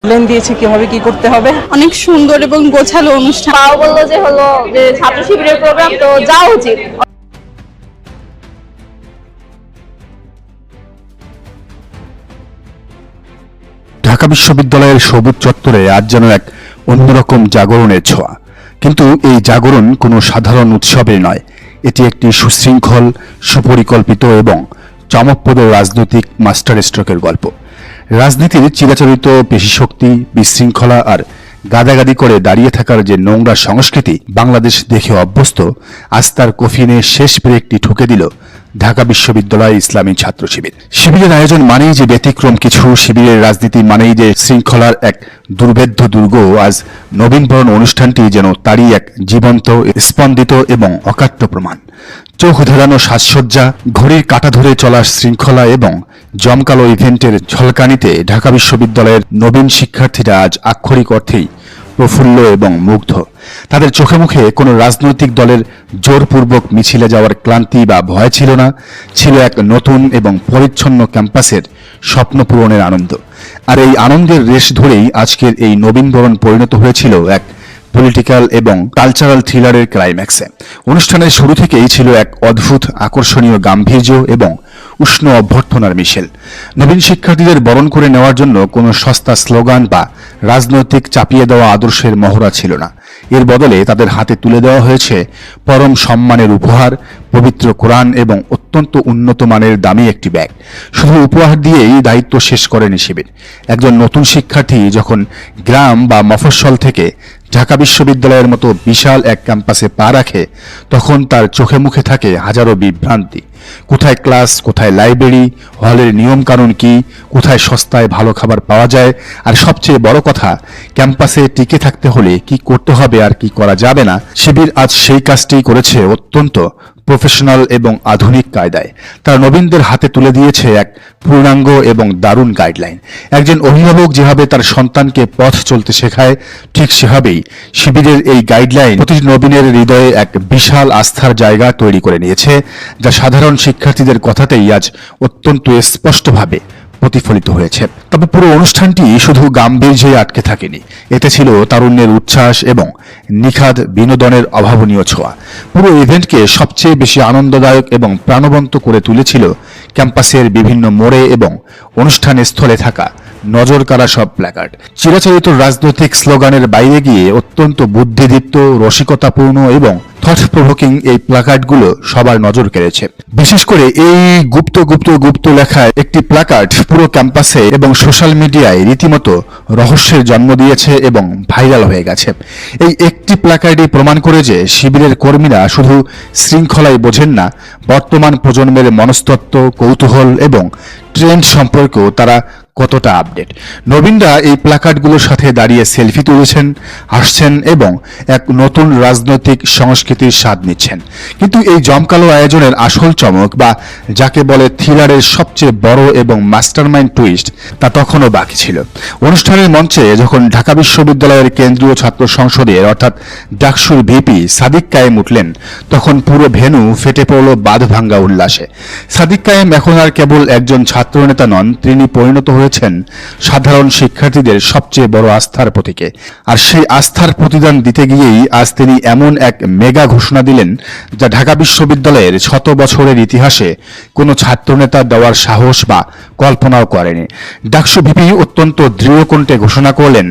Plan দিয়েছে কিভাবে কি করতে হবে। অনেক সুন্দর এবং গোছালো অনুষ্ঠান। তাও বললো যে যে ছাত্র শিবিরের প্রোগ্রাম, তো যাওয়া উচিত। ঢাকা বিশ্ববিদ্যালয়ের সবুজ চত্বরে আজ যেন এক অন্যরকম জাগরণের ছোঁয়া। কিন্তু এই জাগরণ কোনো সাধারণ উৎসবের নয়, এটি একটি সুশৃঙ্খল, সুপরিকল্পিত এবং চমকপ্রদ রাজনৈতিক মাস্টার স্ট্রোকের গল্প। রাজনীতির চিরাচরিত পেশিশক্তি, বিশৃঙ্খলা আর গাদাগাদি করে দাঁড়িয়ে থাকার যে নোংরা সংস্কৃতি বাংলাদেশ দেখে অভ্যস্ত, আজ তার কফিনে শেষ ব্রেকটি ঠুকে দিল ঢাকা বিশ্ববিদ্যালয় ইসলামী ছাত্র শিবির। শিবিরের আয়োজন মানেই যে ব্যতিক্রম কিছু, শিবিরের রাজনীতি মানেই যে শৃঙ্খলার এক দুর্ভেদ্য দুর্গ। আজ নবীনবরণ অনুষ্ঠানটি যেন তারই এক জীবন্ত, স্পন্দিত এবং অকাট্য প্রমাণ। চোখ ধারানো সাজসজ্জা, ঘড়ির কাঁটা ধরে চলার শৃঙ্খলা এবং জমকালো ইভেন্টের ঝলকানিতে ঢাকা বিশ্ববিদ্যালয়ের নবীন শিক্ষার্থীরা আজ আক্ষরিক অর্থেই প্রফুল্ল এবং মুগ্ধ। তাদের চোখে মুখে কোনো রাজনৈতিক দলের জোরপূর্বক মিছিলে যাওয়ার ক্লান্তি বা ভয় ছিল না, ছিল এক নতুন এবং পরিচ্ছন্ন ক্যাম্পাসের স্বপ্ন পূরণের আনন্দ। আর এই আনন্দের রেশ ধরেই আজকের এই নবীনবরণ পরিণত হয়েছিল এক পলিটিক্যাল এবং কালচারাল থ্রিলারের ক্লাইম্যাক্সে। অনুষ্ঠানের শুরু থেকেই ছিল এক অদ্ভুত আকর্ষণীয় গাম্ভীর্য এবং উষ্ণ অভ্যর্থনার মিশেল। নবীন শিক্ষার্থীদের বরণ করে নেওয়ার জন্য কোনো সস্তা স্লোগান বা রাজনৈতিক চাপিয়ে দেওয়া আদর্শের মহড়া ছিল না। এর বদলে তাদের হাতে তুলে দেওয়া হয়েছে পরম সম্মানের উপহার, পবিত্র কোরআন এবং অত্যন্ত উন্নত মানের দামি একটি ব্যাগ। শুধু উপহার দিয়েই দায়িত্ব শেষ করেনি শিবির। একজন নতুন শিক্ষার্থী যখন গ্রাম বা মফস্বল থেকে ঢাকা বিশ্ববিদ্যালয়ের মতো বিশাল এক ক্যাম্পাসে পা রাখে, তখন তার চোখে মুখে থাকে হাজারো বিভ্রান্তি। কোথায় ক্লাস, কোথায় লাইব্রেরি, হলের নিয়মকানুন কি, কোথায় সস্তায় ভালো খাবার পাওয়া যায়, আর সবচেয়ে বড় কথা, ক্যাম্পাসে টিকে থাকতে হলে কি করতে হবে আর কি করা যাবে না। শিবির আজ সেই কাজটি করেছে অত্যন্ত প্রফেশনাল এবং আধুনিক কায়দায়। তার নবীনদের হাতে তুলে দিয়েছে এক পূর্ণাঙ্গ এবং দারুণ গাইডলাইন। একজন অভিভাবক যেভাবে তার সন্তানকে পথ চলতে শেখায়, ঠিক সেভাবেই শিবিরের এই গাইডলাইন প্রতিটি নবীনের হৃদয়ে এক বিশাল আস্থার জায়গা তৈরি করে নিয়েছে, যা সাধারণ শিক্ষার্থীদের কথাতেই আজ অত্যন্ত স্পষ্টভাবে প্রতিফলিত হয়েছে। তবে পুরো অনুষ্ঠানটি শুধু গাম্ভীর্যে আটকে থাকেনি, এতে ছিল তারুণ্যের উচ্ছ্বাস এবং নিখাদ বিনোদনের অভাবনীয় ছোঁয়া। পুরো ইভেন্টকে সবচেয়ে বেশি আনন্দদায়ক এবং প্রাণবন্ত করে তুলেছিল ক্যাম্পাসের বিভিন্ন মোড়ে এবং অনুষ্ঠান স্থলে থাকা নজর কাড়া সব প্ল্যাকার্ড। চিরাচরিত রাজনৈতিক স্লোগানের বাইরে গিয়ে অত্যন্ত বুদ্ধিদীপ্ত, রসিকতাপূর্ণ এবং থট প্রভোকিং এই প্ল্যাকার্ডগুলো সবার নজর কেড়েছে। বিশেষ করে এই গুপ্ত লেখায় একটি প্ল্যাকার্ড পুরো ক্যাম্পাসে এবং সোশ্যাল মিডিয়ায় রীতিমতো রহস্যের জন্ম দিয়েছে এবং ভাইরাল হয়ে গেছে। এই একটি প্ল্যাকার্ডই প্রমাণ করে যে শিবিরের কর্মীরা শুধু শৃঙ্খলাই বোঝেন না, বর্তমান প্রজন্মের মনস্তত্ত্ব, কৌতূহল এবং ট্রেন্ড সম্পর্কেও তারা কতটা আপডেট। নবীনরা এই প্ল্যাকার্ডগুলোর সাথে দাঁড়িয়ে সেলফি তুলেছেন, হাসছেন এবং এক নতুন রাজনৈতিক সংস্কৃতির স্বাদ নিচ্ছেন। কিন্তু এই জমকালো আয়োজনের আসল চমক, বা যাকে বলে থ্রিলারের সবচেয়ে বড় এবং মাস্টারমাইন্ড টুইস্ট, তা তখনও বাকি ছিল। অনুষ্ঠানের মঞ্চে যখন ঢাকা বিশ্ববিদ্যালয়ের কেন্দ্রীয় ছাত্র সংসদের অর্থাৎ ডাকসুর ভিপি সাদিক কায়েম উঠলেন, তখন পুরো ভেন্যু ফেটে পড়ল বাঁধভাঙ্গা উল্লাসে। সাদিক কায়েম এখন আর কেবল একজন ছাত্রনেতা নন, তিনি পরিণত হয়েছেন সাধারণ শিক্ষার্থীদের সবচেয়ে বড় আস্থার প্রতীকে। আর সেই আস্থার প্রতিদান দিতে গিয়েই আজ তিনি এমন এক মেগা ঘোষণা দিলেন, যা ঢাকা বিশ্ববিদ্যালয়ের 100 বছরের ইতিহাসে কোনো ছাত্রনেতা দেওয়ার সাহস বা কল্পনাও করেনি। ডাকসু ভিপি অত্যন্ত দৃঢ় কণ্ঠে ঘোষণা করলেন,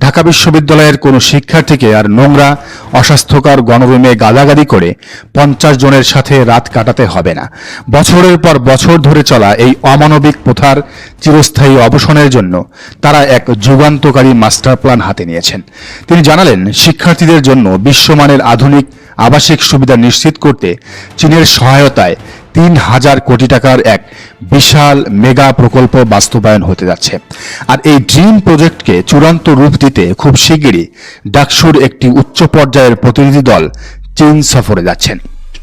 ঢাকা বিশ্ববিদ্যালয়ের কোনো শিক্ষার্থীকে আর নোংরা, অস্বাস্থ্যকর গণরুমে গাদাগাদি করে 50 জনের সাথে রাত কাটাতে হবে না। বছরের পর বছর ধরে চলা এই অমানবিক প্রথার চিরস্থায়ী অবসানের জন্য তারা এক যুগান্তকারী মাস্টার প্ল্যান হাতে নিয়েছেন। তিনি জানালেন, শিক্ষার্থীদের জন্য বিশ্বমানের আধুনিক আবাসিক সুবিধা নিশ্চিত করতে চীনের সহায়তায় 3000 কোটি টাকার এক বিশাল মেগা প্রকল্প বাস্তবায়ন হতে যাচ্ছে। আর এই ড্রিম প্রজেক্টকে চূড়ান্ত রূপ দিতে খুব শিগগিরই ডাকসুর একটি উচ্চ পর্যায়ের প্রতিনিধি দল চীন সফরে যাচ্ছেন।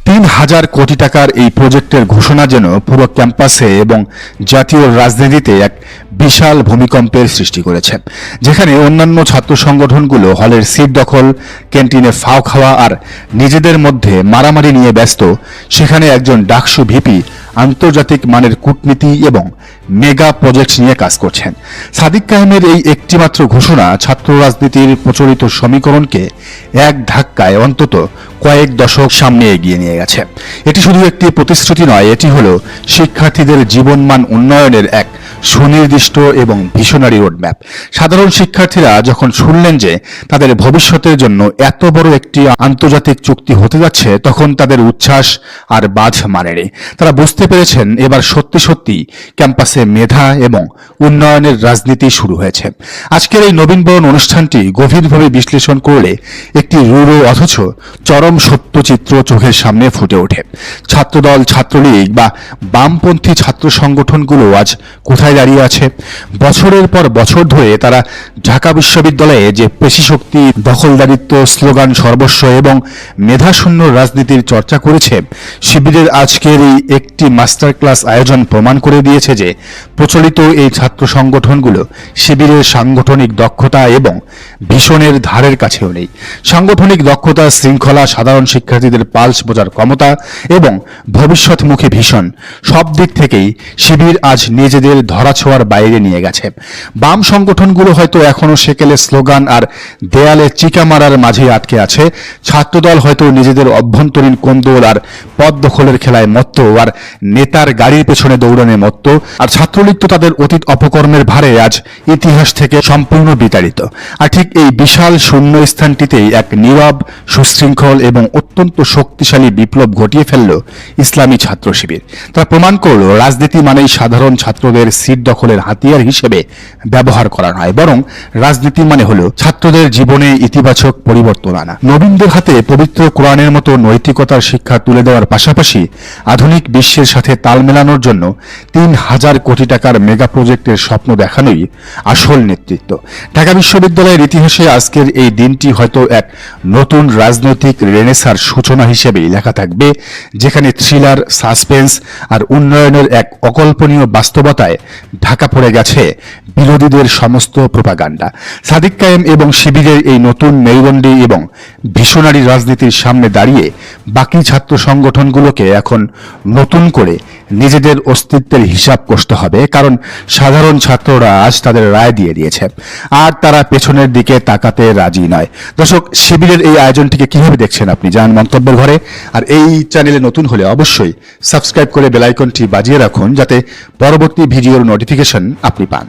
3000 কোটি টাকার এই প্রজেক্টের ঘোষণা যেন পুরো ক্যাম্পাসে এবং জাতীয় রাজনীতিতে এক বিশাল ভূমিকম্পের সৃষ্টি করেছে। যেখানে অন্যান্য ছাত্র সংগঠনগুলো হলের সিট দখল, ক্যান্টিনে ফাও খাওয়া আর নিজেদের মধ্যে মারামারি নিয়ে ব্যস্ত, সেখানে একজন ডাকসু ভিপি আন্তর্জাতিক মানের কূটনীতি এবং মেগা প্রজেক্ট নিয়ে কাজ করছেন। সাদিক কায়েমের এই একটিমাত্র ঘোষণা ছাত্র রাজনীতির প্রচলিত সমীকরণকে এক ধাক্কায় অন্তত কয়েক দশক সামনে এগিয়ে নিয়ে গেছে। এটি শুধু একটি প্রতিশ্রুতি নয়, এটি হলো শিক্ষার্থীদের জীবনমান উন্নয়নের এক সুনির্দিষ্ট এবং ভিশনারি রোডম্যাপ। সাধারণ শিক্ষার্থীরা যখন শুনলেন যে তাদের ভবিষ্যতের জন্য এত বড় একটি আন্তর্জাতিক চুক্তি হতে যাচ্ছে, তখন তাদের উচ্ছ্বাস আর বাঁধ মানেনি। তারা বুঝতে পেরেছেন এবার সত্যি সত্যি ক্যাম্পাসে মেধা এবং উন্নয়নের রাজনীতি শুরু হয়েছে। আজকের এই নবীনবরণ অনুষ্ঠানটি গভীরভাবে বিশ্লেষণ করলে একটি রূঢ় অথচ চরম সত্যচিত্র চোখের সামনে ফুটে ওঠে। ছাত্রদল, ছাত্রলীগ বা বামপন্থী ছাত্র সংগঠনগুলো আজ কোথায় দাঁড়িয়ে আছে? বছরের পর বছর ধরে তারা ঢাকা বিশ্ববিদ্যালয়ে যে পেশিশক্তি, দখলদারিত্ব, স্লোগান সর্বস্ব এবং মেধাশূন্য রাজনীতির চর্চা করেছে, শিবিরের আজকের এই একটি মাস্টার ক্লাস আয়োজন প্রমাণ করে দিয়েছে যে প্রচলিত এই ছাত্র সংগঠনগুলো শিবিরের সাংগঠনিক দক্ষতা এবং ভীষণের ধারের কাছেও নেই। সাংগঠনিক দক্ষতা, শৃঙ্খলা, সাধারণ শিক্ষার্থীদের পালস বোঝার ক্ষমতা এবং ভবিষ্যৎমুখী ভীষণ, সব দিক থেকেই শিবির আজ নিজেদের ধরাছোঁয়ার বাইরে নিয়ে গেছে। বাম সংগঠনগুলো হয়তো এখনো সেকেলে স্লোগান আর দেয়ালে চিকা মারার মাঝে আটকে আছে। ছাত্রদল হয়তো নিজেদের অভ্যন্তরীণ কোন্দল আর পদ দখলের খেলায় মত্ত আর নেতার গাড়ির পেছনে দৌড়ানোর মত্ত। আর ছাত্রলীগ তো তাদের অতীত অপকর্মের ভারে আজ ইতিহাস থেকে সম্পূর্ণ বিতাড়িত। আর ঠিক এই বিশাল শূন্য স্থানটিতেই এক নীরব, সুশৃঙ্খল এবং অত্যন্ত শক্তিশালী বিপ্লব ঘটিয়ে ফেলল ইসলামী ছাত্র শিবির। তারা প্রমাণ করল রাজনীতি মানেই সাধারণ ছাত্রদের সিট দখলের হাতিয়ার হিসেবে ব্যবহার করা নয়, বরং রাজনীতি মানে হলো ছাত্রদের জীবনে ইতিবাচক পরিবর্তন আনা। নবীনদের হাতে পবিত্র কোরআনের মতো নৈতিকতার শিক্ষা তুলে দেওয়ার পাশাপাশি আধুনিক বিশ্বের সাথে তাল মেলানোর জন্য ৩,০০০ কোটি টাকার মেগা প্রজেক্টের স্বপ্ন দেখানোই আসল নেতৃত্ব। ঢাকা বিশ্ববিদ্যালয়ের ইতিহাসে আজকের এই দিনটি হয়তো এক নতুন রাজনৈতিক রেনেসার সূচনা হিসেবেই লেখা থাকবে, যেখানে থ্রিলার, সাসপেন্স আর উন্নয়নের এক অকল্পনীয় বাস্তবতায় ঢাকা পড়ে গেছে বিরোধীদের সমস্ত প্রোপাগান্ডা। সাদিক কায়েম এবং শিবিরের এই নতুন মেরুদণ্ডী এবং ভিশনারি রাজনীতির সামনে দাঁড়িয়ে বাকি ছাত্র সংগঠনগুলোকে এখন নতুন করে নিজেদের অস্তিত্বের হিসাব কষতে হবে, কারণ সাধারণ ছাত্ররা আজ তাদের রায় দিয়ে দিয়েছে আর তারা পেছনের দিকে তাকাতে রাজি নয়। দর্শক, শিবিরের এই আয়োজনটিকে কিভাবে দেখছেন আপনি? জানান মন্তব্যের ঘরে। আর এই চ্যানেলে নতুন হলে অবশ্যই সাবস্ক্রাইব করে বেল আইকনটি বাজিয়ে রাখুন, যাতে পরবর্তী ভিডিওর নোটিফিকেশন আপনি পান।